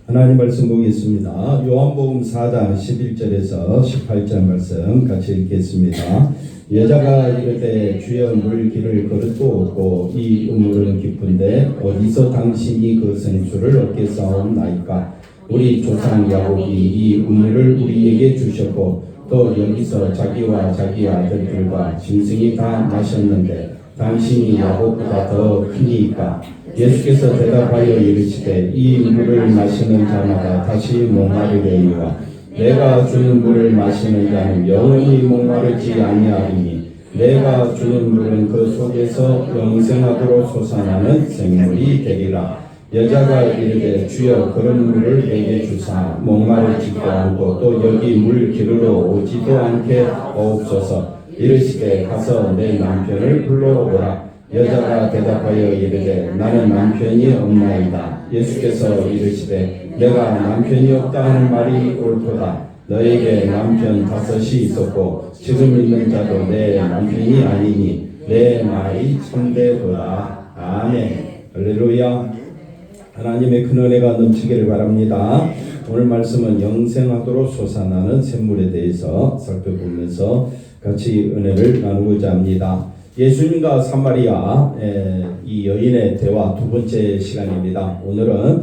하나님 말씀 보겠습니다. 요한복음 4장 11절에서 18절 말씀 같이 읽겠습니다. 여자가 이르되 주여 물 길을 거릇도 없고 이 우물은 깊은데 어디서 당신이 그 생수를 얻겠사옵나이까? 우리 조상 야곱이 이 우물을 우리에게 주셨고 또 여기서 자기와 자기 아들들과 짐승이 다 마셨는데 당신이 야곱보다 더 크니까? 예수께서 대답하여 이르시되 이 물을 마시는 자마다 다시 목마르려니와 내가 주는 물을 마시는 자는 영원히 목마르지 아니하리니 내가 주는 물은 그 속에서 영생하도록 솟아나는 생물이 되리라. 여자가 이르되 주여 그런 물을 내게 주사 목마르지도 않고 또 여기 물 기르러 오지도 않게 하옵소서. 이르시되 가서 내 남편을 불러오라. 여자가 대답하여 이르되 나는 남편이 없나이다. 예수께서 이르시되 내가 남편이 없다 하는 말이 옳도다. 너에게 남편 5이 있었고 지금 있는 자도 내 남편이 아니니 내 말이 참되도다. 아멘. 할렐루야. 하나님의 큰 은혜가 넘치기를 바랍니다. 오늘 말씀은 영생하도록 솟아나는 샘물에 대해서 살펴보면서 같이 은혜를 나누고자 합니다. 예수님과 사마리아 이 여인의 대화 두 번째 시간입니다. 오늘은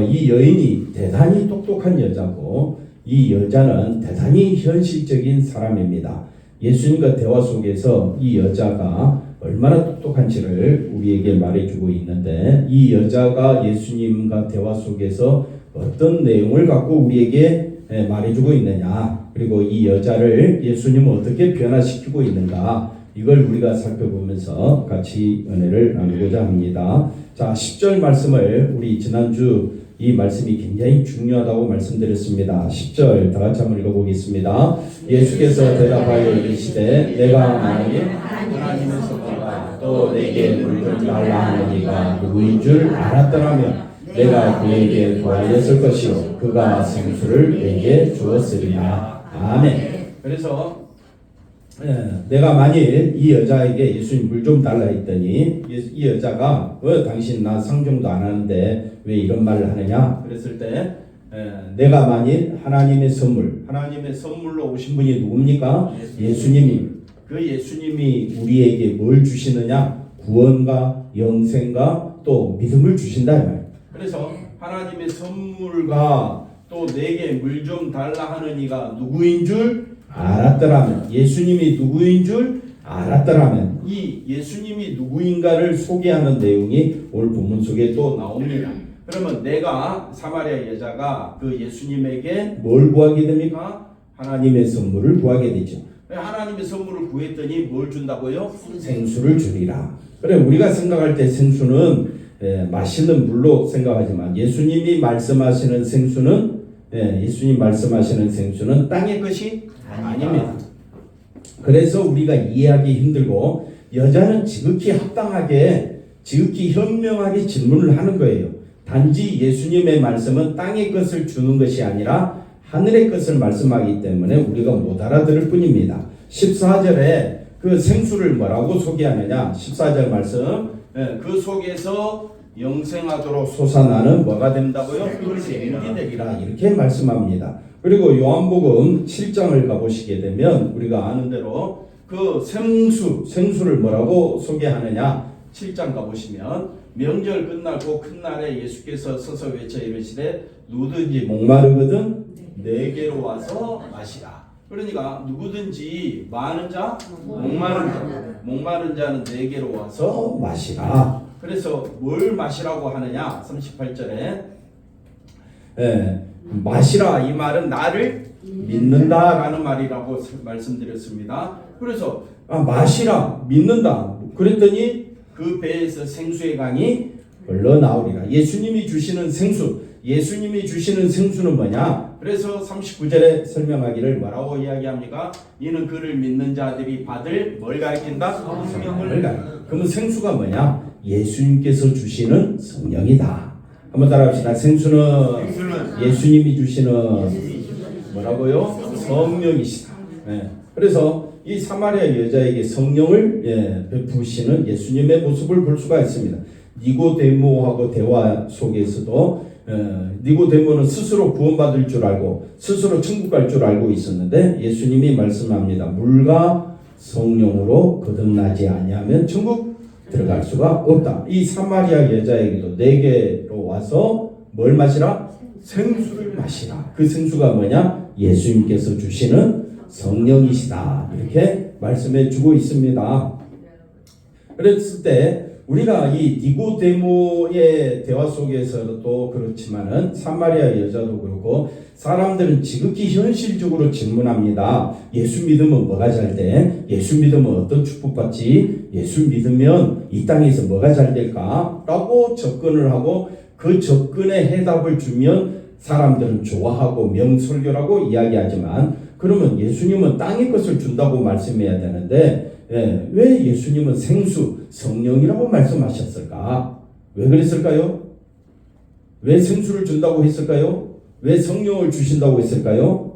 이 여인이 대단히 똑똑한 여자고 이 여자는 대단히 현실적인 사람입니다. 예수님과 대화 속에서 이 여자가 얼마나 똑똑한지를 우리에게 말해주고 있는데 이 여자가 예수님과 대화 속에서 어떤 내용을 갖고 우리에게 말해주고 있느냐, 그리고 이 여자를 예수님은 어떻게 변화시키고 있는가, 이걸 우리가 살펴보면서 같이 은혜를 나누고자 합니다. 자, 10절 말씀을 우리 지난주 이 말씀이 굉장히 중요하다고 말씀드렸습니다. 10절 다 같이 한번 읽어보겠습니다. 예수께서 대답하여 이르시되 내가 만일 하나님에서 보라 또 내게 물을 달라 하는 이가 누구인 줄 알았더라면 내가 그에게 구하였을 것이요 그가 생수를 내게 주었으리라. 아멘. 그래서 내가 만일 이 여자에게 예수님 물 좀 달라 했더니 이 여자가 당신 나 상종도 안 하는데 왜 이런 말을 하느냐 그랬을 때 내가 만일 하나님의 선물로 오신 분이 누굽니까? 예수님이. 그 예수님이 우리에게 뭘 주시느냐? 구원과 영생과 또 믿음을 주신다 이 말. 그래서 하나님의 선물과 또 내게 물 좀 달라 하는 이가 누구인 줄 알았더라면, 예수님이 누구인 줄 알았더라면, 이 예수님이 누구인가를 소개하는 내용이 오늘 본문 속에 또 나옵니다. 그러면 내가 사마리아 여자가 그 예수님에게 뭘 구하게 됩니까? 하나님의 선물을 구하게 되죠. 하나님의 선물을 구했더니 뭘 준다고요? 생수를 주리라. 그래, 우리가 생각할 때 생수는 마시는 물로 생각하지만 예수님이 말씀하시는 생수는 땅의 것이 아닙니다. 그래서 우리가 이해하기 힘들고 여자는 지극히 합당하게, 지극히 현명하게 질문을 하는 거예요. 단지 예수님의 말씀은 땅의 것을 주는 것이 아니라 하늘의 것을 말씀하기 때문에 우리가 못 알아들을 뿐입니다. 14절에 그 생수를 뭐라고 소개하느냐? 14절 말씀, 그 속에서 영생하도록 솟아나는 뭐가 된다고요? 샘물이 되리라, 이렇게 말씀합니다. 그리고 요한복음 7장을 가보시게 되면 우리가 아는 대로 그 생수를 뭐라고 소개하느냐? 7장 가보시면 명절 끝나고 큰 날에 예수께서 서서 외쳐 이르시되 누구든지 목마르거든 내게로 와서 마시라. 그러니까 누구든지 많은 자, 목마른 자는 내게로 와서 마시라. 그래서 뭘 마시라고 하느냐? 38절에 마시라, 이 말은 나를 믿는다라는 말이라고 말씀드렸습니다. 그래서 마시라, 믿는다. 그랬더니 그 배에서 생수의 강이 흘러나오리라. 예수님이 주시는 생수는 뭐냐? 그래서 39절에 설명하기를 뭐라고 이야기합니까? 이는 그를 믿는 자들이 받을 뭘 가리킨다? 성령을 가리킨다. 그러면 생수가 뭐냐? 예수님께서 주시는 성령이다. 한번 따라합시다. 생수는 예수님이 주시는 뭐라고요? 성령이시다. 그래서 이 사마리아 여자에게 성령을 베푸시는 예수님의 모습을 볼 수가 있습니다. 니고데모하고 대화 속에서도 니고데모는 스스로 구원받을 줄 알고 스스로 천국 갈 줄 알고 있었는데 예수님이 말씀합니다. 물과 성령으로 거듭나지 아니하면 천국 들어갈 수가 없다. 이 사마리아 여자에게도 내게로 와서 뭘 마시라? 생수를 마시라. 그 생수가 뭐냐? 예수님께서 주시는 성령이시다. 이렇게 말씀해 주고 있습니다. 그랬을 때 우리가 이 니고데모의 대화 속에서도 그렇지만은 사마리아 여자도 그렇고 사람들은 지극히 현실적으로 질문합니다. 예수 믿으면 뭐가 잘 돼? 예수 믿으면 어떤 축복받지? 예수 믿으면 이 땅에서 뭐가 잘 될까? 라고 접근을 하고 그 접근의 해답을 주면 사람들은 좋아하고 명설교라고 이야기하지만 그러면 예수님은 땅의 것을 준다고 말씀해야 되는데 왜 예수님은 생수, 성령이라고 말씀하셨을까? 왜 그랬을까요? 왜 생수를 준다고 했을까요? 왜 성령을 주신다고 했을까요?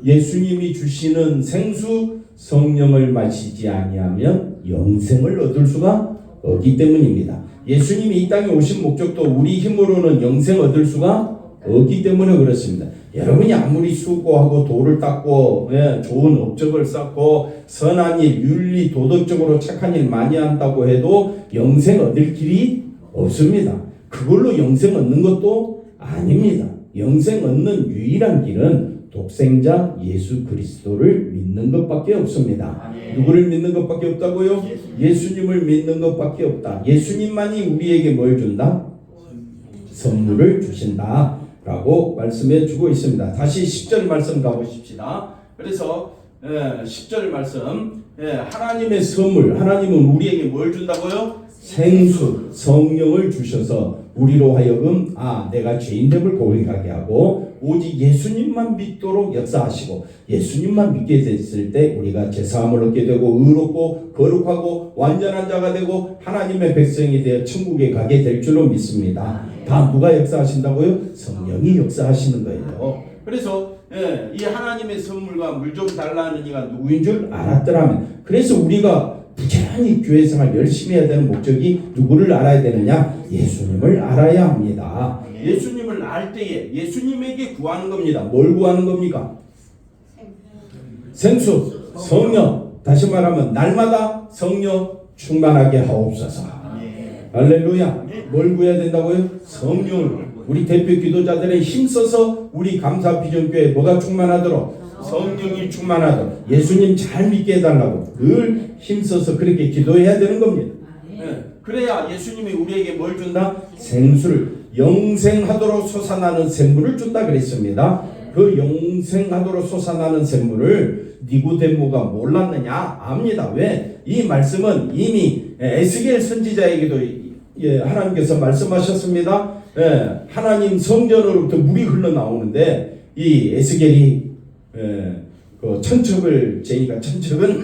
예수님이 주시는 생수, 성령을 마시지 아니하면 영생을 얻을 수가 없기 때문입니다. 예수님이 이 땅에 오신 목적도 우리 힘으로는 영생 얻을 수가 없기 때문에 그렇습니다. 여러분이 아무리 수고하고 돌을 닦고 좋은 업적을 쌓고 선한 일, 윤리, 도덕적으로 착한 일 많이 한다고 해도 영생 얻을 길이 없습니다. 그걸로 영생 얻는 것도 아닙니다. 영생 얻는 유일한 길은 독생자 예수 그리스도를 믿는 것밖에 없습니다. 누구를 믿는 것밖에 없다고요? 예수님을 믿는 것밖에 없다. 예수님만이 우리에게 뭘 준다? 선물을 주신다 라고 말씀해 주고 있습니다. 다시 10절 말씀 가보십시다. 그래서 10절 말씀, 하나님의 선물, 하나님은 우리에게 뭘 준다고요? 생수, 성령을 주셔서 우리로 하여금 내가 죄인됨을 고백하게 하고 오직 예수님만 믿도록 역사하시고 예수님만 믿게 됐을 때 우리가 제사함을 얻게 되고 의롭고 거룩하고 완전한 자가 되고 하나님의 백성이 되어 천국에 가게 될 줄로 믿습니다. 다 누가 역사하신다고요? 성령이 역사하시는 거예요. 그래서 이 하나님의 선물과 물 좀 달라는 이가 누구인 줄 알았더라면 그래서 우리가 부지런히 교회 생활 열심히 해야 되는 목적이 누구를 알아야 되느냐? 예수님을 알아야 합니다. 예수님을 알 때에 예수님에게 구하는 겁니다. 뭘 구하는 겁니까? 생수, 성령. 다시 말하면 날마다 성령 충만하게 하옵소서. 할렐루야. 뭘 구해야 된다고요? 성령을. 우리 대표 기도자들의 힘써서 우리 감사비전교회 뭐가 충만하도록? 성령이 충만하도록 예수님 잘 믿게 해달라고 늘 힘써서 그렇게 기도해야 되는 겁니다. 그래야 예수님이 우리에게 뭘 준다? 생수를 영생하도록 솟아나는 샘물을 준다 그랬습니다. 그 영생하도록 솟아나는 샘물을 니고데모가 몰랐느냐? 압니다. 왜? 이 말씀은 이미 에스겔 선지자에게도 하나님께서 말씀하셨습니다. 하나님 성전으로부터 물이 흘러나오는데 이 에스겔이 그 천척을 재니까 천척은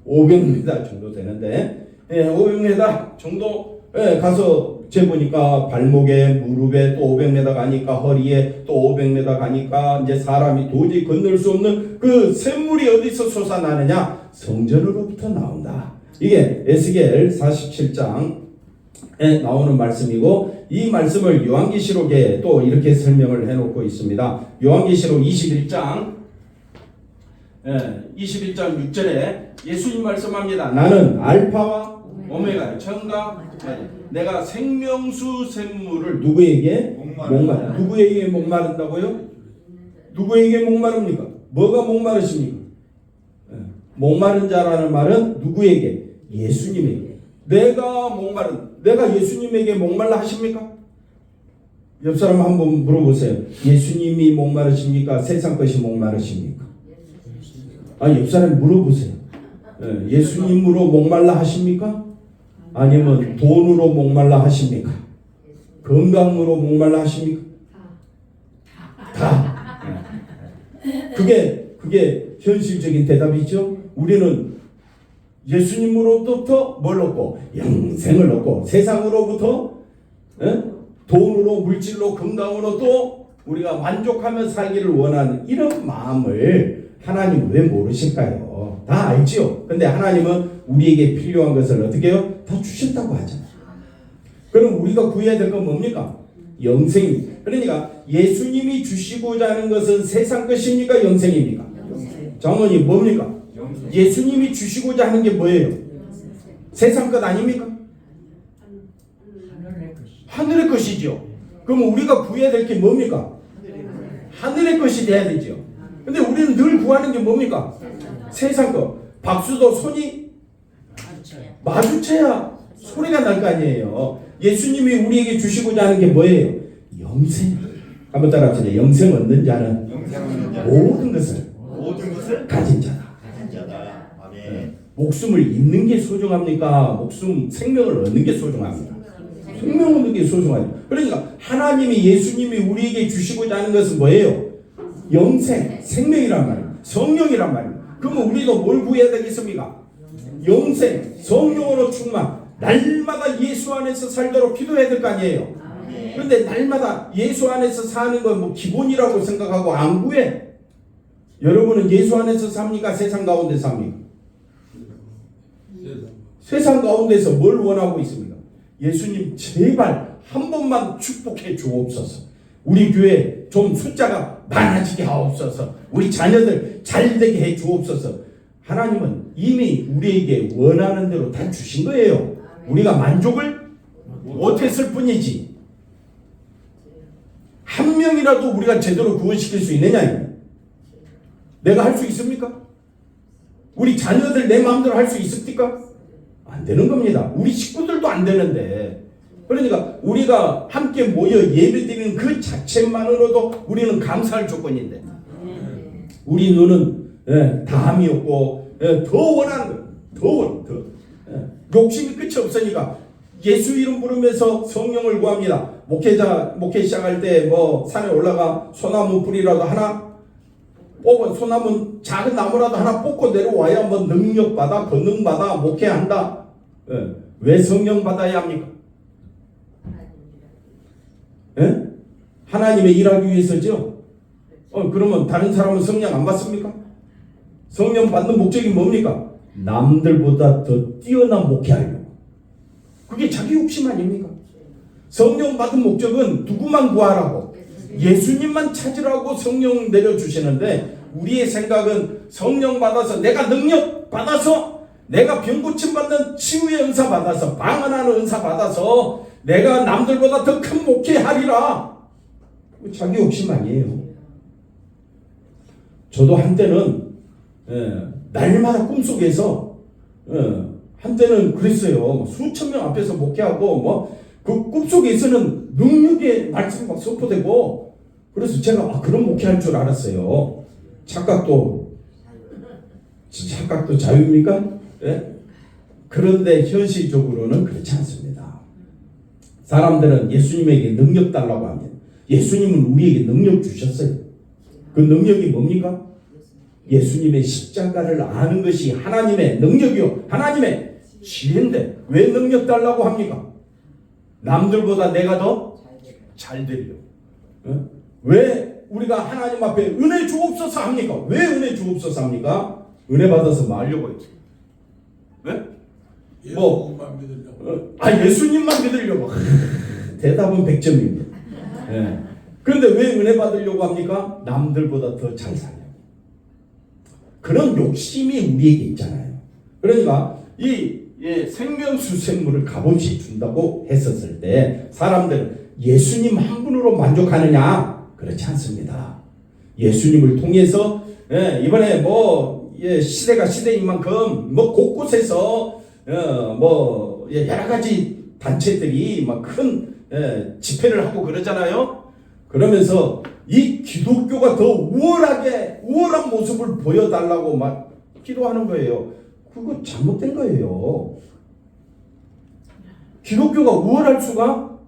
500m 정도 되는데 500m 정도 가서 재보니까 발목에 무릎에 또 500m 가니까 허리에 또 500m 가니까 이제 사람이 도저히 건널 수 없는 그 샘물이 어디서 솟아나느냐? 성전으로부터 나온다. 이게 에스겔 47장에 나오는 말씀이고 이 말씀을 요한계시록에 또 이렇게 설명을 해놓고 있습니다. 요한계시록 21장 6절에 예수님 말씀합니다. 나는 알파와 오메가 처음과 내가 생명수 샘물을 누구에게 목마른다. 누구에게 목마른다고요? 누구에게 목마릅니까? 뭐가 목마르십니까? 목마른 자라는 말은 누구에게? 예수님에게. 내가 예수님에게 목말라 하십니까? 옆 사람 한번 물어보세요. 예수님이 목마르십니까? 세상 것이 목마르십니까? 옆 사람 물어보세요. 예수님으로 목말라 하십니까? 아니면 돈으로 목말라 하십니까? 건강으로 목말라 하십니까? 다. 그게 현실적인 대답이죠. 우리는 예수님으로부터 뭘 얻고? 영생을 얻고 세상으로부터 돈으로 물질로 건강으로 또 우리가 만족하며 살기를 원하는 이런 마음을 하나님 왜 모르실까요? 다 알지요. 근데 하나님은 우리에게 필요한 것을 어떻게 해요? 다 주셨다고 하잖아요. 그럼 우리가 구해야 될 건 뭡니까? 영생입니다. 그러니까 예수님이 주시고자 하는 것은 세상 것입니까? 영생입니까? 장모님 뭡니까? 예수님이 주시고자 하는 게 뭐예요? 세상 것 아닙니까? 하늘의 것이죠. 그럼 우리가 구해야 될 게 뭡니까? 하늘의 것이 돼야 되죠. 근데 우리는 늘 구하는 게 뭡니까? 세상 것. 박수도 손이 마주쳐야 소리가 날 거 아니에요. 예수님이 우리에게 주시고자 하는 게 뭐예요? 영생. 한번 따라합시다. 영생 얻는 자는 모든 것을 가진 자다. 목숨을 잃는 게 소중합니까? 생명을 얻는 게 소중합니까? 생명 얻는 게 소중하죠. 그러니까 하나님이 예수님이 우리에게 주시고자 하는 것은 뭐예요? 영생, 생명이란 말이에요. 성령이란 말이에요. 그러면 우리도 뭘 구해야 되겠습니까? 영생, 성령으로 충만, 날마다 예수 안에서 살도록 기도해야 될 거 아니에요. 그런데 날마다 예수 안에서 사는 건 뭐 기본이라고 생각하고 안 구해. 여러분은 예수 안에서 삽니까? 세상 가운데 삽니까? 세상 가운데서 뭘 원하고 있습니까? 예수님 제발 한 번만 축복해 주옵소서. 우리 교회 좀 숫자가 많아지게 하옵소서. 우리 자녀들 잘 되게 해 주옵소서. 하나님은 이미 우리에게 원하는 대로 다 주신 거예요. 우리가 만족을 못했을 뿐이지. 한 명이라도 우리가 제대로 구원시킬 수 있느냐? 내가 할 수 있습니까? 우리 자녀들 내 마음대로 할 수 있습니까? 안 되는 겁니다. 우리 식구들도 안 되는데. 그러니까 우리가 함께 모여 예배드리는 그 자체만으로도 우리는 감사할 조건인데, 우리 눈은 다함이 없고 더 원하는 거예요. 욕심이 끝이 없으니까 예수 이름 부르면서 성령을 구합니다. 목회 시작할 때 뭐 산에 올라가 소나무 뿌리라도 하나 뽑은 소나무 작은 나무라도 하나 뽑고 내려와야 뭐 능력 받아 권능 받아 목회한다. 왜 성령 받아야 합니까? 하나님의 일하기 위해서죠. 그러면 다른 사람은 성령 안 받습니까? 성령 받는 목적이 뭡니까? 남들보다 더 뛰어난 목회하려고. 그게 자기 욕심 아닙니까? 성령 받은 목적은 누구만 구하라고? 예수님만 찾으라고 성령 내려주시는데, 우리의 생각은 성령 받아서 내가 능력 받아서 내가 병 고침 받는 치유의 은사 받아서 방언하는 은사 받아서 내가 남들보다 더 큰 목회하리라. 자기 욕심 아니에요. 저도 한때는 날마다 꿈속에서 한때는 그랬어요. 수천 명 앞에서 목회하고 그 꿈속에서는 능력의 말씀이 막 선포되고, 그래서 제가 그런 목회할 줄 알았어요. 착각도 자유입니까? 그런데 현실적으로는 그렇지 않습니다. 사람들은 예수님에게 능력 달라고 합니다. 예수님은 우리에게 능력 주셨어요. 그 능력이 뭡니까? 예수님의 십자가를 아는 것이 하나님의 능력이요, 하나님의 지혜인데 왜 능력 달라고 합니까? 남들보다 내가 더 잘 되려고. 왜 우리가 하나님 앞에 은혜 주옵소서 합니까? 왜 은혜 주옵소서 합니까? 은혜 받아서 뭐 하려고 했지? 예수님만 믿으려고. 예수님만 믿으려고. 대답은 100점입니다. 그런데 왜 은혜 받으려고 합니까? 남들보다 더 잘 살려고. 그런 욕심이 우리에게 있잖아요. 그러니까 이 생명수생물을 값없이 준다고 했었을 때 사람들은 예수님 한 분으로 만족하느냐? 그렇지 않습니다. 예수님을 통해서 이번에 시대가 시대인 만큼 곳곳에서 여러 가지 단체들이 막 큰 집회를 하고 그러잖아요. 그러면서 이 기독교가 더 우월한 모습을 보여달라고 막 기도하는 거예요. 그거 잘못된 거예요. 기독교가 우월할 수가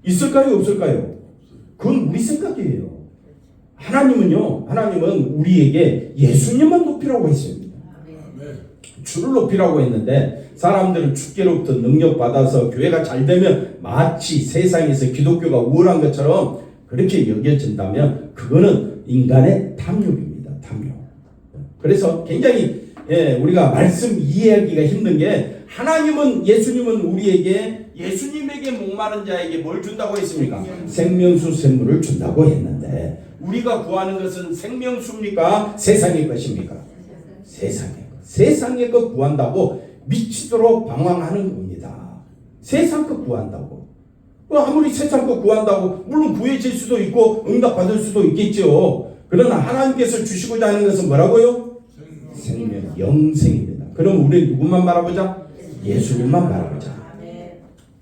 있을까요? 없을까요? 그건 우리 생각이에요. 하나님은 우리에게 예수님만 높이라고 했습니다. 주를 높이라고 했는데, 사람들은 주께로부터 능력 받아서 교회가 잘 되면 마치 세상에서 기독교가 우월한 것처럼 그렇게 여겨진다면 그거는 인간의 탐욕입니다. 탐욕. 그래서 굉장히 우리가 말씀 이해하기가 힘든 게, 예수님은 우리에게 예수님에게 목마른 자에게 뭘 준다고 했습니까? 생명수 샘물을 준다고 했는데 우리가 구하는 것은 생명수입니까? 세상의 것입니까? 세상의 것 구한다고 미치도록 방황하는 겁니다. 세상 것 구한다고. 아무리 세상 것 구한다고 물론 구해질 수도 있고 응답받을 수도 있겠죠. 그러나 하나님께서 주시고자 하는 것은 뭐라고요? 생명, 영생입니다. 그럼 우리 누구만 바라보자? 예수님만 바라보자.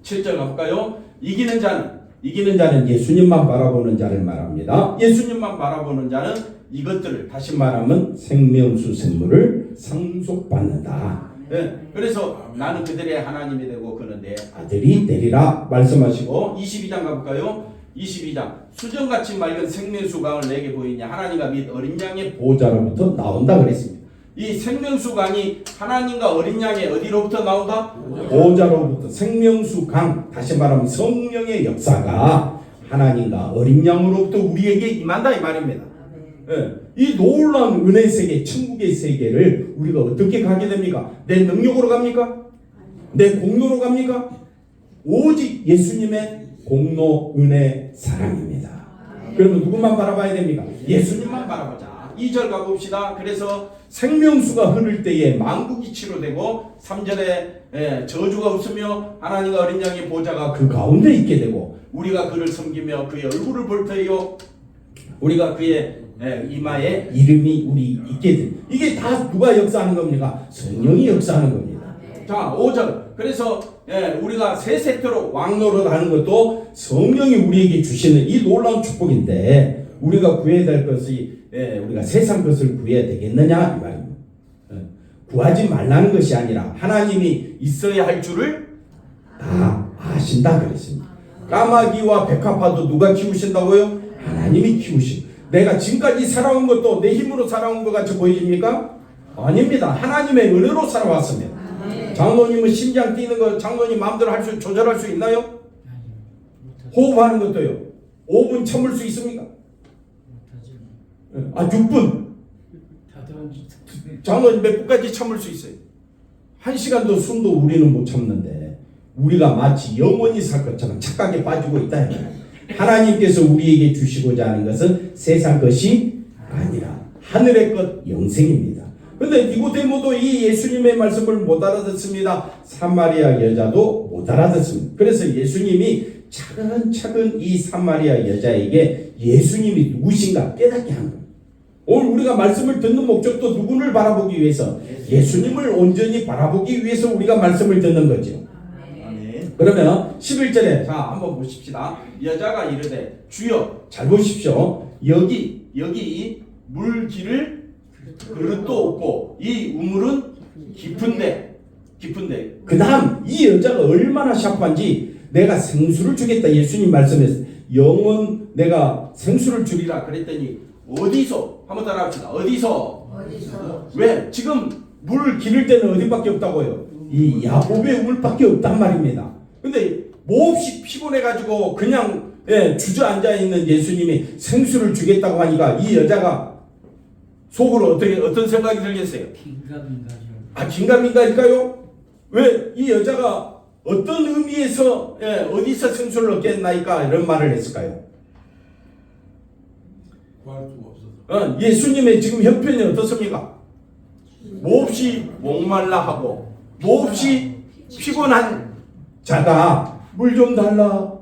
7절 가볼까요? 이기는 자는 예수님만 바라보는 자를 말합니다. 예수님만 바라보는 자는 이것들을 다시 말하면 생명수 샘물을 상속받는다. 네, 그래서 나는 그들의 하나님이 되고 그는 내 아들이 되리라 말씀하시고 22장 가볼까요? 22장 수정같이 맑은 생명수강을 내게 보이냐 하나님과 및 어린 양의 보좌로부터 나온다 그랬습니다. 이 생명수강이 하나님과 어린 양의 어디로부터 나온다? 보좌로부터. 생명수강, 다시 말하면 성령의 역사가 하나님과 어린 양으로부터 우리에게 임한다 이 말입니다. 예, 이 놀라운 은혜 세계, 천국의 세계를 우리가 어떻게 가게 됩니까? 내 능력으로 갑니까? 내 공로로 갑니까? 오직 예수님의 공로, 은혜, 사랑입니다. 그러면 누구만 바라봐야 됩니까? 예수님만 바라보자. 2절 가봅시다. 그래서 생명수가 흐를 때에 만국이 치료되고 3절에 저주가 없으며 하나님과 어린 양의 보좌가 그 가운데 있게 되고 우리가 그를 섬기며 그의 얼굴을 볼 때요 우리가 그의 이마에 이름이 우리 있게 돼. 이게 다 누가 역사하는 겁니까? 성령이 역사하는 겁니다. 자 5절 그래서 우리가 세 세트로 왕노릇 하는 것도 성령이 우리에게 주시는 이 놀라운 축복인데 우리가 구해야 될 것이 우리가 세상 것을 구해야 되겠느냐 이 말입니다. 구하지 말라는 것이 아니라 하나님이 있어야 할 줄을 다 아신다 그랬습니다. 까마귀와 백합화도 누가 키우신다고요? 하나님이 키우신. 내가 지금까지 살아온 것도 내 힘으로 살아온 것 같이 보이십니까? 아닙니다. 하나님의 은혜로 살아왔습니다. 장로님은 심장 뛰는 거 장로님 마음대로 조절할 수 있나요? 호흡하는 것도요. 5분 참을 수 있습니까? 6분. 장로님 몇 분까지 참을 수 있어요? 1시간도 숨도 우리는 못 참는데 우리가 마치 영원히 살 것처럼 착각에 빠지고 있다. 하나님께서 우리에게 주시고자 하는 것은 세상 것이 아니라 하늘의 것 영생입니다. 그런데 니고데모도 이 예수님의 말씀을 못 알아듣습니다. 사마리아 여자도 못 알아듣습니다. 그래서 예수님이 차근차근 이 사마리아 여자에게 예수님이 누구신가 깨닫게 한 겁니다. 오늘 우리가 말씀을 듣는 목적도 누구를 바라보기 위해서? 예수님을 온전히 바라보기 위해서 우리가 말씀을 듣는 거죠. 그러면 11절에 자 한번 보십시다. 여자가 이르되 주여 잘 보십시오. 여기 물길을 그릇도 없고 이 우물은 깊은데 그 다음 이 여자가 얼마나 샤프한지 내가 생수를 주겠다 예수님 말씀했어요. 영원 내가 생수를 주리라 그랬더니 어디서? 한번 따라 합시다. 어디서? 왜? 지금 물 기를 때는 어디밖에 없다고요? 이 야곱의 우물밖에 없단 말입니다. 근데 몹시 피곤해가지고 그냥 주저앉아 있는 예수님이 생수를 주겠다고 하니까 이 여자가 속으로 어떤 생각이 들겠어요? 긴가민가일까요? 왜 이 여자가 어떤 의미에서 어디서 생수를 얻겠나이까 이런 말을 했을까요? 구할 수가 없어서. 예수님의 지금 형편이 어떻습니까? 몹시 목말라 하고 몹시 피곤한 자가 물 좀 달라.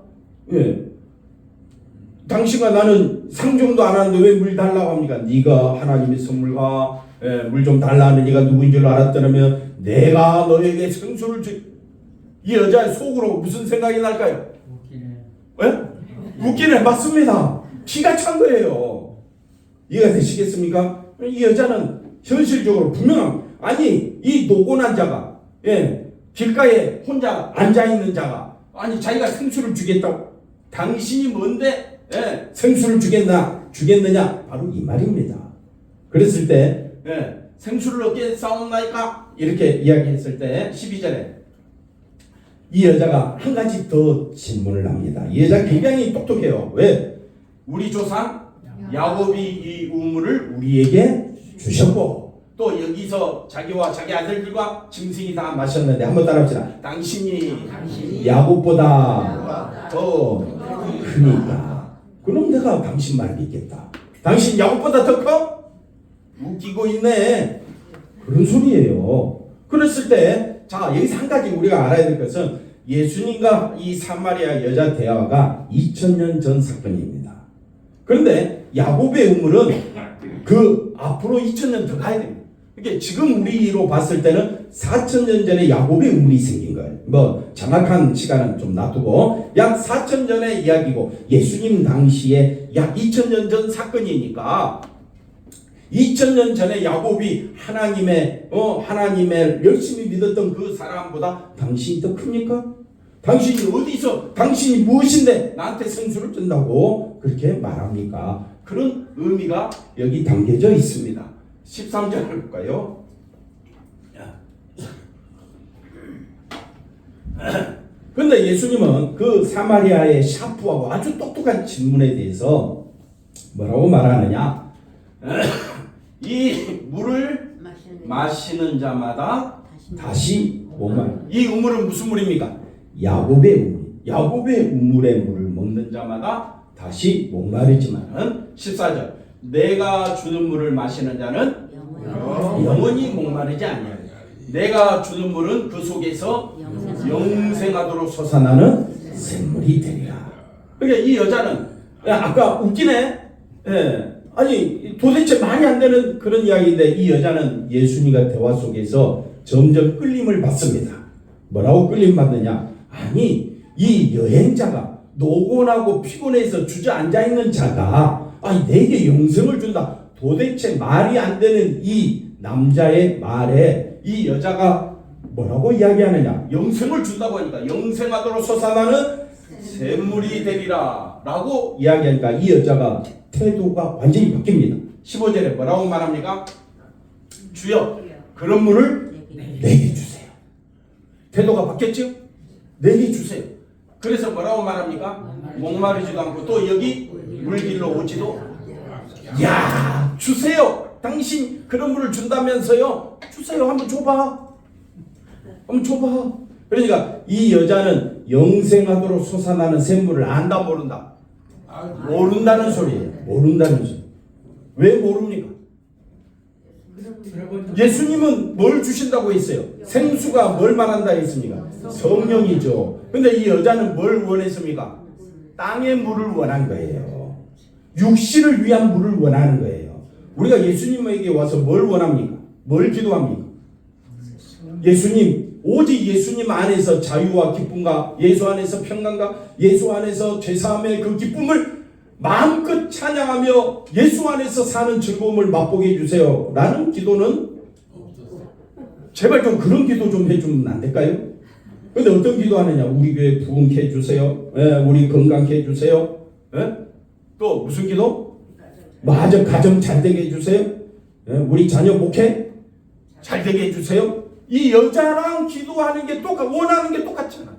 당신과 나는 상종도 안 하는데 왜 물 달라고 합니까? 네가 하나님의 선물과 물 좀 달라는 네가 누구인 줄 알았더라면 내가 너에게 생수를 이 여자의 속으로 무슨 생각이 날까요? 웃기네. 맞습니다. 피가 찬 거예요. 이해가 되시겠습니까? 이 여자는 현실적으로 분명한 아니 이 노곤한 자가 길가에 혼자 앉아있는 자가 아니 자기가 생수를 주겠다고 당신이 뭔데 생수를 주겠느냐 바로 이 말입니다. 그랬을 때 생수를 얻게 싸웠나이까 이렇게 이야기했을 때 12절에 이 여자가 한 가지 더 질문을 합니다. 이 여자가 굉장히 똑똑해요. 왜? 우리 조상 야곱이 이 우물을 우리에게 주셨고 또 여기서 자기와 자기 아들들과 짐승이 다 마셨는데 한번 따라합시다. 당신이 야곱보다 더 크니까 그럼 내가 당신 말 믿겠다. 당신 야곱보다 더 커? 웃기고 있네. 그런 소리예요. 그랬을 때, 자, 여기서 한 가지 우리가 알아야 될 것은 예수님과 이 사마리아 여자 대화가 2000년 전 사건입니다. 그런데 야곱의 우물은 그 앞으로 2000년 더 가야 됩니다. 그러니까 지금 우리로 봤을 때는 4000년 전에 야곱의 우물이 생긴 거예요. 뭐 정확한 시간은 좀 놔두고 약 4000년 전의 이야기고 예수님 당시에 약 2000년 전 사건이니까 2000년 전에 야곱이 하나님을 열심히 믿었던 그 사람보다 당신이 더 큽니까? 당신이 어디서 당신이 무엇인데 나한테 생수를 준다고 그렇게 말합니까? 그런 의미가 여기 담겨져 있습니다. 13절을 볼까요? 그런데 예수님은 그 사마리아의 샤프하고 아주 똑똑한 질문에 대해서 뭐라고 말하느냐? 이 물을 마시는 자마다 다시 목말. 이 우물은 무슨 물입니까? 야곱의 우물. 야곱의 우물의 물을 먹는 자마다 다시 목마르지만은 14절. 내가 주는 물을 마시는 자는 영원히 목마르지 아니하리라. 내가 주는 물은 그 속에서 영생하도록 솟아나는 샘물이 되리라. 그러니까 이 여자는 아까 웃기네. 아니 도대체 말이 안 되는 그런 이야기인데 이 여자는 예수님과 대화 속에서 점점 끌림을 받습니다. 뭐라고 끌림 받느냐? 아니 이 여행자가 노곤하고 피곤해서 주저앉아 있는 자가 아니 내게 영생을 준다. 도대체 말이 안 되는 이 남자의 말에 이 여자가 뭐라고 이야기하느냐? 영생을 준다고 하니까 영생하도록 솟아나는 샘물이 되리라 라고 이야기하니까 이 여자가 태도가 완전히 바뀝니다. 15절에 뭐라고 말합니까? 주여 그런 물을 내게 주세요. 태도가 바뀌었죠? 내게 주세요. 그래서 뭐라고 말합니까? 목마르지도 않고 또 여기 물길로 오지도 야 주세요. 당신 그런 물을 준다면서요. 주세요. 한번 줘봐. 한번 줘봐. 그러니까 이 여자는 영생하도록 솟아나는 샘물을 안다 모른다? 모른다는 소리예요. 모른다는 소리. 왜 모릅니까? 예수님은 뭘 주신다고 했어요? 생수가 뭘 말한다 했습니까? 성령이죠. 근데 이 여자는 뭘 원했습니까? 땅의 물을 원한 거예요. 육신을 위한 물을 원하는 거예요. 우리가 예수님에게 와서 뭘 원합니까? 뭘 기도합니까? 예수님, 오직 예수님 안에서 자유와 기쁨과 예수 안에서 평강과 예수 안에서 죄사함의 그 기쁨을 마음껏 찬양하며 예수 안에서 사는 즐거움을 맛보게 해주세요 라는 기도는 제발 좀 그런 기도 좀 해주면 안 될까요? 근데 어떤 기도하느냐? 우리 교회 부흥케 해주세요. 우리 건강케 해주세요. 또 무슨 기도? 맞아, 가정 잘되게 해주세요. 우리 자녀 목회 잘되게 해주세요. 이 여자랑 기도하는 게 원하는 게 똑같잖아.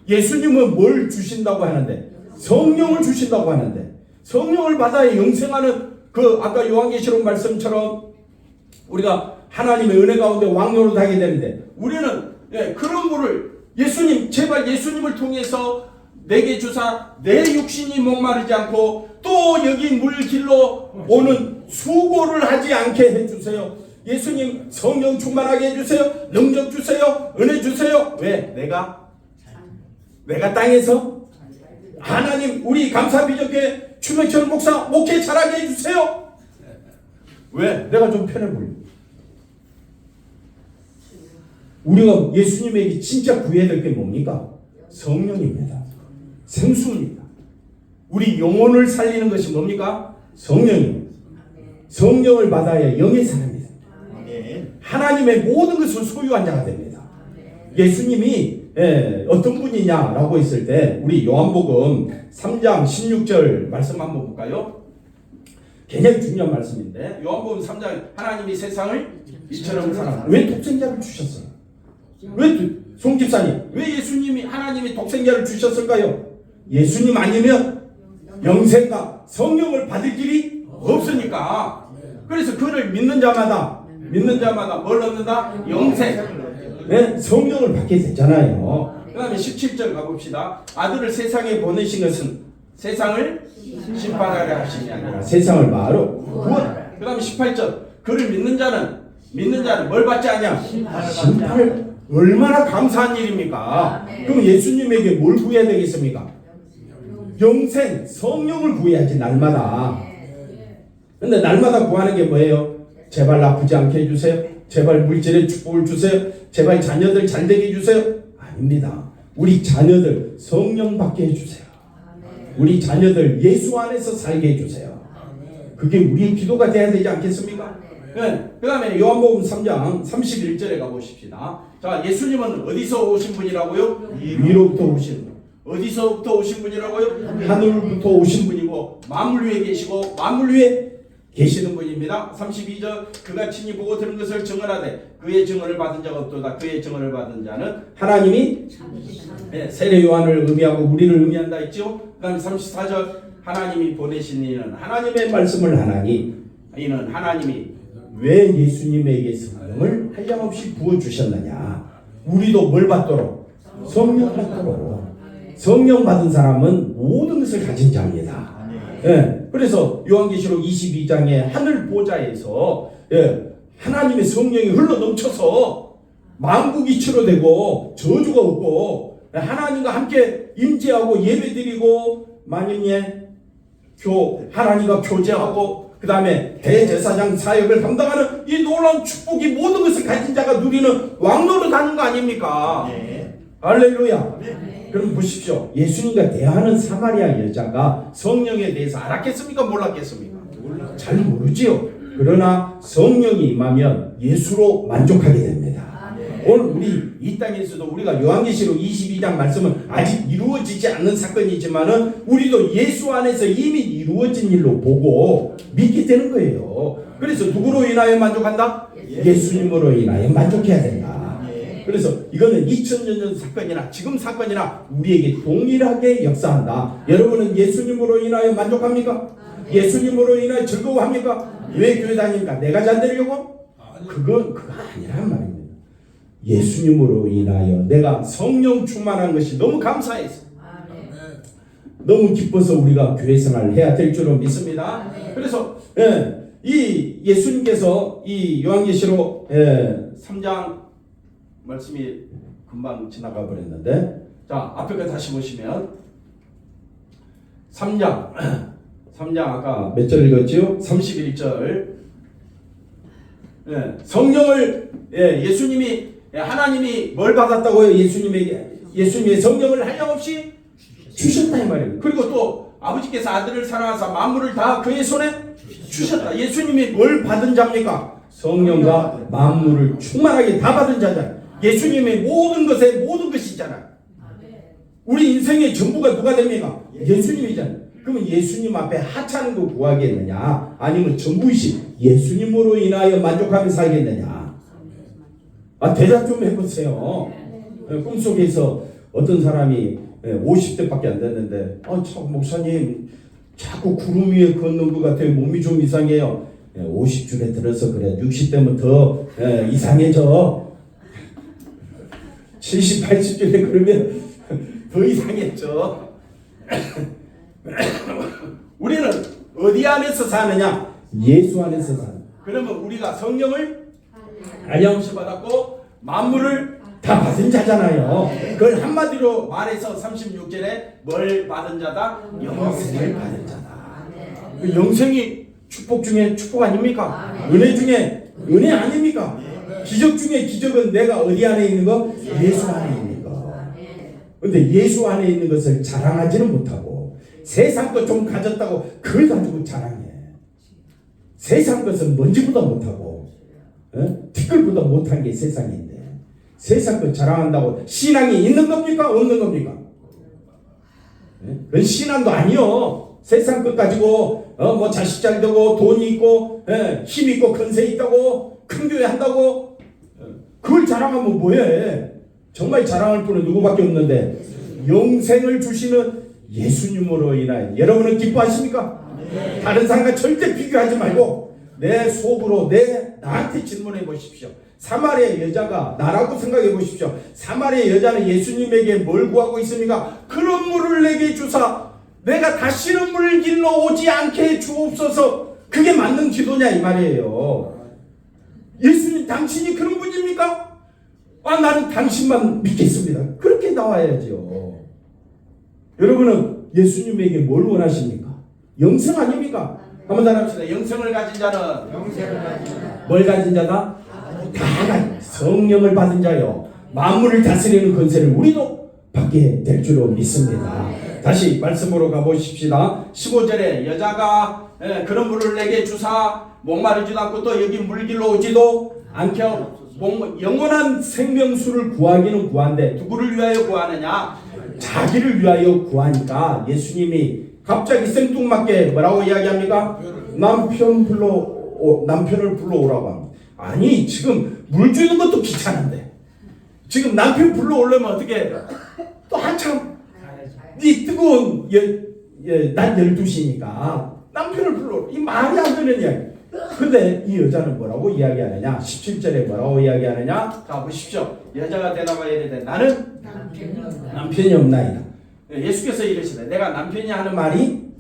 예수님은 뭘 주신다고 하는데? 성령을 주신다고 하는데 성령을 받아야 영생하는 그 아까 요한계시록 말씀처럼 우리가 하나님의 은혜 가운데 왕노릇 하게 되는데 우리는 그런 물을 예수님 제발 예수님을 통해서 내게 주사 내 육신이 목마르지 않고 또 여기 물길로 오는 수고를 하지 않게 해주세요. 예수님 성령 충만하게 해주세요. 능력 주세요. 은혜 주세요. 왜? 내가 땅에서 하나님 우리 감사비전교회 추명철 목사 목회 잘하게 해주세요. 왜? 내가 좀 편해 보여. 우리가 예수님에게 진짜 구해야 될 게 뭡니까? 성령입니다. 생수입니다. 우리 영혼을 살리는 것이 뭡니까? 성령입니다. 성령을 받아야 영의 사람입니다. 하나님의 모든 것을 소유한 자가 됩니다. 예수님이 어떤 분이냐라고 했을 때 우리 요한복음 3장 16절 말씀 한번 볼까요? 굉장히 중요한 말씀인데 요한복음 3장 하나님이 세상을 이처럼 사랑 왜 독생자를 주셨어요? 왜 송집사님 왜 예수님이 하나님이 독생자를 주셨을까요? 예수님 아니면 영생과 성령을 받을 길이 없으니까. 그래서 그를 믿는 자마다 믿는 자마다 뭘 얻는다? 영생. 네? 성령을 받게 되잖아요. 그 다음에 17절 가봅시다. 아들을 세상에 보내신 것은 세상을 심판하려 하심이 아니라 세상을 마로 구원. 그 다음에 18절 그를 믿는 자는 뭘 받지 않냐? 심판을. 얼마나 감사한 일입니까? 그럼 예수님에게 뭘 구해야 되겠습니까? 영생, 성령을 구해야지 날마다. 근데 날마다 구하는 게 뭐예요? 제발 아프지 않게 해주세요. 제발 물질의 축복을 주세요. 제발 자녀들 잘 되게 해주세요. 아닙니다. 우리 자녀들 성령 받게 해주세요. 우리 자녀들 예수 안에서 살게 해주세요. 그게 우리의 기도가 돼야 되지 않겠습니까? 네. 그 다음에 요한복음 3장 31절에 가보십시다. 자, 예수님은 어디서 오신 분이라고요? 위로부터 오신 분. 어디서부터 오신 분이라고요? 하늘부터 오신 분이고 만물 위에 계시고 만물 위에 계시는 분입니다. 32절 그가 친히 보고 들은 것을 증언하되 그의 증언을 받은 자가 없도다. 그의 증언을 받은 자는 하나님이 세례 요한을 의미하고 우리를 의미한다 했죠. 그 다음에 34절 하나님이 보내신 이는 하나님의 말씀을 하나니 이는 하나님이 왜 예수님에게 성령을 한량없이 부어주셨느냐. 우리도 뭘 받도록? 성령 받도록. 성령 받은 사람은 모든 것을 가진 자입니다. 예, 그래서 요한계시록 22장에 하늘 보좌에서 하나님의 성령이 흘러 넘쳐서 만국이 치료되고 저주가 없고 하나님과 함께 임재하고 예배드리고 만인의 하나님과 교제하고 그 다음에 대제사장 사역을 감당하는 이 놀라운 축복이 모든 것을 가진 자가 누리는 왕노릇 하는 거 아닙니까? 네. 할렐루야. 네. 그럼 보십시오. 예수님과 대하는 사마리아 여자가 성령에 대해서 알았겠습니까? 몰랐겠습니까? 잘 모르지요. 그러나 성령이 임하면 예수로 만족하게 됩니다. 오늘 우리 이 땅에서도 우리가 요한계시록 22장 말씀은 아직 이루어지지 않는 사건이지만은 우리도 예수 안에서 이미 이루어진 일로 보고 믿게 되는 거예요. 그래서 누구로 인하여 만족한다? 예수님으로 인하여 만족해야 된다. 그래서 이거는 2000년 전 사건이나 지금 사건이나 우리에게 동일하게 역사한다. 여러분은 예수님으로 인하여 만족합니까? 예수님으로 인하여 즐거워합니까? 왜 교회 다닙니까? 내가 잘 되려고? 그거 아니란 말입니다. 예수님으로 인하여 내가 성령 충만한 것이 너무 감사해서 너무 기뻐서 우리가 교회 생활을 해야 될 줄로 믿습니다. 그래서 이 예수님께서 이 요한계시록 3장 말씀이 금방 지나가 버렸는데, 자 앞에 거 다시 보시면 3장 아까 몇 절 읽었지요? 31절. 성령을 예수님이 하나님이 뭘 받았다고요? 예수님의 성령을 한량없이 주셨다 이 말이에요. 그리고 또 아버지께서 아들을 사랑하사 만물을 다 그의 손에 주셨다. 예수님이 뭘 받은 자입니까? 성령과 만물을 충만하게 다 받은 자잖아요. 예수님의 모든 것에 모든 것이잖아요. 우리 인생의 전부가 누가 됩니까? 예수님이잖아요. 그러면 예수님 앞에 하찮은 거 구하겠느냐? 아니면 전부이신 예수님으로 인하여 만족하며 살겠느냐? 대답 좀 해보세요. 꿈속에서 어떤 사람이 50대밖에 안 됐는데 참 목사님 자꾸 구름 위에 걷는 것 같아요. 몸이 좀 이상해요. 50줄에 들어서 그래. 60대면 더 이상해져. 70, 80줄에 그러면 더 이상했죠. 우리는 어디 안에서 사느냐? 예수 안에서 사는. 그러면 우리가 성령을 한량없이 받았고 만물을 다 받은 자잖아요. 그걸 한마디로 말해서 36절에 뭘 받은 자다? 영생을 받은 자다. 그 영생이 축복 중에 축복 아닙니까? 은혜 중에 은혜 아닙니까? 기적 중에 기적은 내가 어디 안에 있는 거? 예수 안에 있는 거. 근데 예수 안에 있는 것을 자랑하지는 못하고 세상 것 좀 가졌다고 그걸 가지고 자랑해. 세상 것은 먼지보다 못하고 티끌보다 못한 게 세상인데 세상 것 자랑한다고 신앙이 있는 겁니까? 없는 겁니까? 그건 신앙도 아니요. 세상 것 가지고 뭐 자식 잘 되고 돈이 있고 힘 있고 근세 있다고 큰 교회 한다고 그걸 자랑하면 뭐해? 정말 자랑할 분은 누구밖에 없는데 영생을 주시는 예수님으로 인하여 여러분은 기뻐하십니까? 다른 사람과 절대 비교하지 말고 내 속으로 나한테 질문해 보십시오. 사마리아 여자가 나라고 생각해 보십시오. 사마리아 여자는 예수님에게 뭘 구하고 있습니까? 그런 물을 내게 주사 내가 다시는 물 길러 오지 않게 해 주옵소서. 그게 맞는 기도냐 이 말이에요. 예수님 당신이 그런 분입니까? 나는 당신만 믿겠습니다. 그렇게 나와야죠. 여러분은 예수님에게 뭘 원하십니까? 영생 아닙니까? 한번 더 합시다. 영생을 가진 자는 뭘 가진 자다? 다 가진 성령을 받은 자요. 만물을 다스리는 권세를 우리도 받게 될 줄로 믿습니다. 다시 말씀으로 가보십시다. 15절에 여자가 그런 물을 내게 주사 목마르지도 않고 또 여기 물 길러 오지도 않게 영원한 생명수를 구하기는 구한데 누구를 위하여 구하느냐? 자기를 위하여 구하니까 예수님이 갑자기 생뚱맞게 뭐라고 이야기합니까? 남편을 불러오라고 합니다. 아니 지금 물 주는 것도 귀찮은데 지금 남편 불러오려면 어떻게 또 한참 이 뜨거운 낮 12시니까 남편을 불러 이 말이 안 되는 이야기. 근데 이 여자는 뭐라고 이야기하느냐? 17절에 뭐라고 이야기하느냐? 자 보십시오. 여자가 대답하여 이르되 나는 남편이 없나이다. 예수께서 이르시되 내가 남편이 하는 말이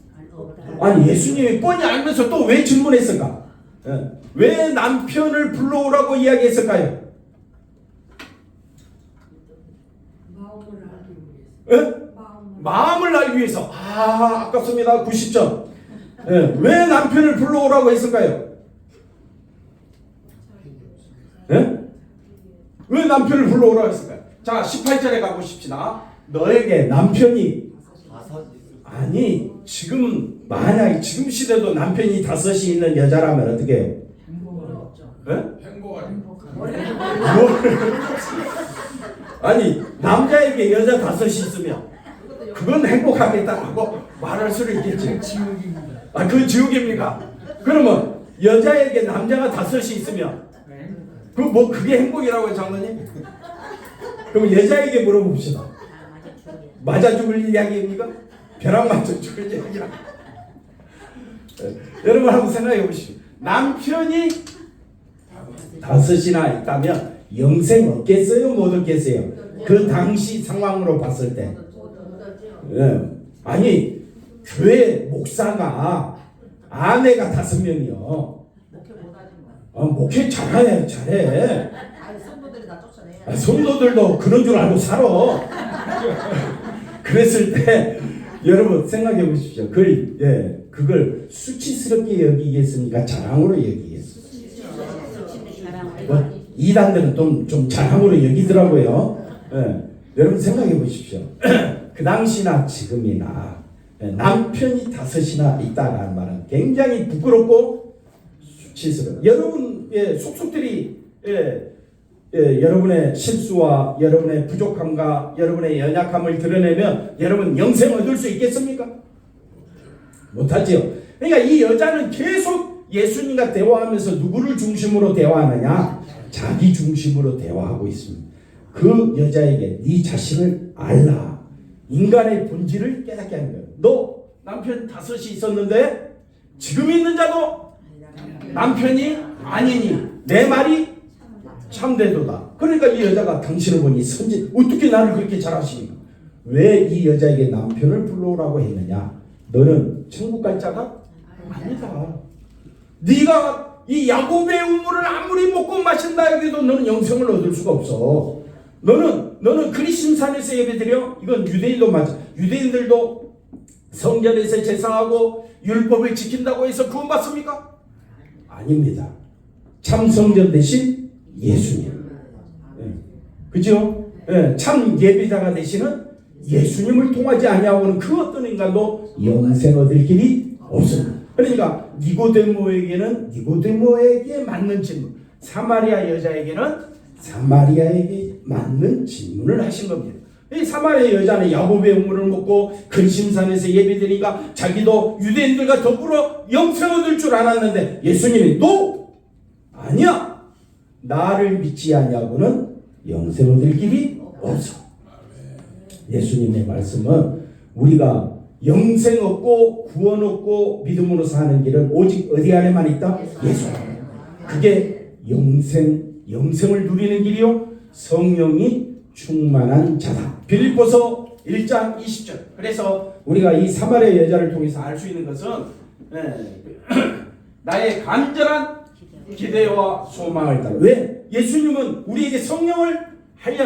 아니 예수님이 뻔히 알면서 또 왜 질문했을까? 왜 남편을 불러오라고 이야기했을까요? 마음을 알기 위해서. 아깝습니다. 90점. 왜 남편을 불러오라고 했을까요? 왜 남편을 불러오라고 했을까요? 자 18절에 가보십시다. 너에게 남편이 아니 지금 만약 지금 시대도 남편이 5이 있는 여자라면 어떻게 해요? 아니 남자에게 여자 5이 있으면 그건 행복하겠다고 말할 수는 있겠지. 그 지옥입니까? 그러면 여자에게 남자가 5이 있으면 그게 행복이라고요, 장로님? 그럼 여자에게 물어봅시다. 맞아 죽을 이야기입니까? 벼락 맞아 죽을 이야기야. 여러분 한번 생각해 보십시오. 남편이 5이나 있다면 영생 얻겠어요? 못 얻겠어요? 그 당시 상황으로 봤을 때. 아니 교회 목사가 아내가 5명이요. 목회 잘해. 성도들이 다 쫓아내요. 성도들도 그런 줄 알고 살아. 그랬을 때 여러분 생각해 보십시오. 그걸 수치스럽게 여기겠습니까? 자랑으로 여기겠습니까? 이단들은 좀 자랑으로 여기더라고요. 여러분 생각해 보십시오. 그 당시나 지금이나 남편이 5이나 있다는 말은 굉장히 부끄럽고 수치스러워. 여러분의 속속들이 여러분의 실수와 여러분의 부족함과 여러분의 연약함을 드러내면 여러분 영생 얻을 수 있겠습니까? 못하지요. 그러니까 이 여자는 계속 예수님과 대화하면서 누구를 중심으로 대화하느냐? 자기 중심으로 대화하고 있습니다. 그 여자에게 네 자신을 알라. 인간의 본질을 깨닫게 하는 거예요. 너 남편 5이 있었는데 지금 있는 자도 남편이 아니니 내 말이 참되도다. 그러니까 이 여자가 당신을 보니 어떻게 나를 그렇게 잘하시니까? 왜 이 여자에게 남편을 불러오라고 했느냐? 너는 천국 갈 자가 아니다. 네가 이 야곱의 우물을 아무리 먹고 마신다 해도 너는 영생을 얻을 수가 없어. 너는 그리심산에서 예배드려? 이건 유대인도 맞아. 유대인들도 성전에서 제사하고 율법을 지킨다고 해서 구원받습니까? 아닙니다. 참 성전 대신 예수님. 그죠? 참 예배자가 되시는 예수님을 통하지 아니하고는 그 어떤 인간도 영생 얻을 길이 없습니다. 그러니까 니고데모에게 맞는 질문, 사마리아 여자에게는 사마리아에게 맞는 질문을 하신 겁니다. 이 사마리아 여자는 야곱의 우물을 먹고 근심산에서 예배드리니까 자기도 유대인들과 더불어 영생 얻을 줄 알았는데 예수님이 너 아니야. 나를 믿지 아니하고는 영생 얻을 길이 없어. 예수님의 말씀은 우리가 영생 얻고 구원 얻고 믿음으로 사는 길은 오직 어디 안에만 있다? 예수 안에. 그게 영생을 누리는 길이요 성령이 충만한 자다. 빌립보서 1장 20절. 그래서 우리가 이 사마리아 여자를 통해서 알 수 있는 것은 나의 간절한 기대와 소망을 따라. 왜? 예수님은 우리에게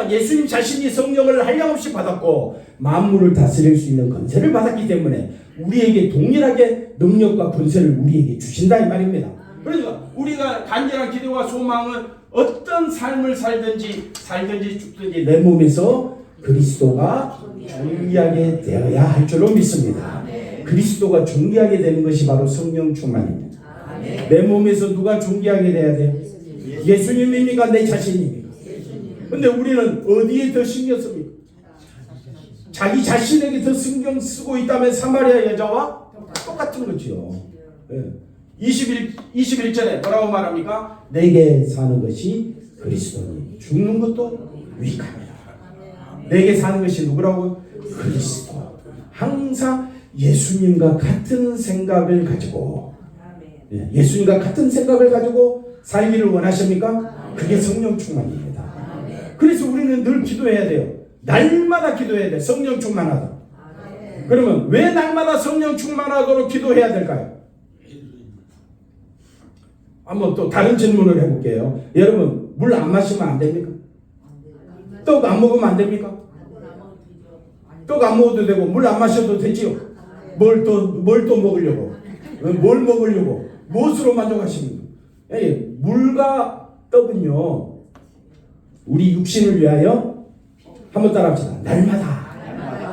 예수님 자신이 성령을 한량없이 받았고 만물을 다스릴 수 있는 권세를 받았기 때문에 우리에게 동일하게 능력과 권세를 우리에게 주신다 이 말입니다. 그러니까 우리가 간절한 기대와 소망은 어떤 삶을 살든지 죽든지 내 몸에서 그리스도가 존귀하게 되어야 할 줄로 믿습니다. 그리스도가 존귀하게 되는 것이 바로 성령 충만입니다. 내 몸에서 누가 존귀하게 돼야 돼요? 예수님입니까? 내 자신입니까? 근데 우리는 어디에 더 신경 씁니까? 자기 자신에게 더 신경 쓰고 있다면 사마리아 여자와 똑같은 거죠. 21절에 뭐라고 말합니까? 내게 사는 것이 그리스도니 죽는 것도 유익합니다. 내게 사는 것이 누구라고요? 그리스도. 항상 예수님과 같은 생각을 가지고 예수님과 같은 생각을 가지고 살기를 원하십니까? 그게 성령 충만입니다. 그래서 우리는 늘 기도해야 돼요. 날마다 기도해야 돼. 성령 충만하다. 그러면 왜 날마다 성령 충만하도록 기도해야 될까요? 한번 또 다른 질문을 해볼게요. 여러분 물 안 마시면 안 됩니까? 떡 안 먹으면 안 됩니까? 떡 안 먹어도 되고 물 안 마셔도 되지요. 뭘 또 먹으려고? 뭘 먹으려고? 무엇으로 만족하십니까? 물과 떡은요 우리 육신을 위하여 한번 따라합시다. 날마다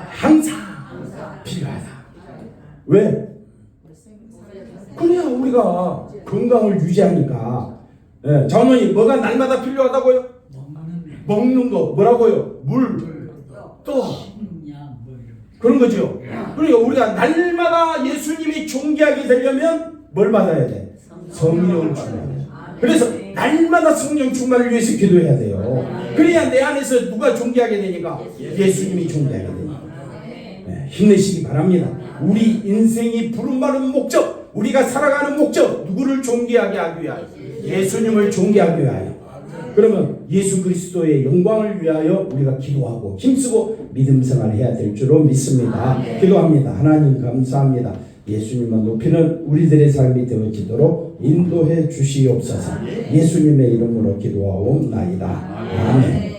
항상 필요하다. 왜? 그래야 우리가 건강을 유지하니까. 장모님 뭐가 날마다 필요하다고요? 먹는 거 뭐라고요? 물, 또 그런 거죠. 그러니까 우리가 날마다 예수님이 존귀하게 되려면 뭘 받아야 돼? 성령 충만. 그래서 날마다 성령 충만을 위해서 기도해야 돼요. 그래야 내 안에서 누가 존귀하게 되니까 예수님이 존귀하게 되니까. 힘내시기 바랍니다. 우리 인생이 부름받은 목적, 우리가 살아가는 목적, 누구를 존귀하게 하기 위하여? 예수님을 존귀하기 위하여. 그러면 예수 그리스도의 영광을 위하여 우리가 기도하고 힘쓰고 믿음 생활을 해야 될 줄로 믿습니다. 기도합니다. 하나님 감사합니다. 예수님만 높이는 우리들의 삶이 되어지도록 인도해 주시옵소서. 예수님의 이름으로 기도하옵나이다. 아멘.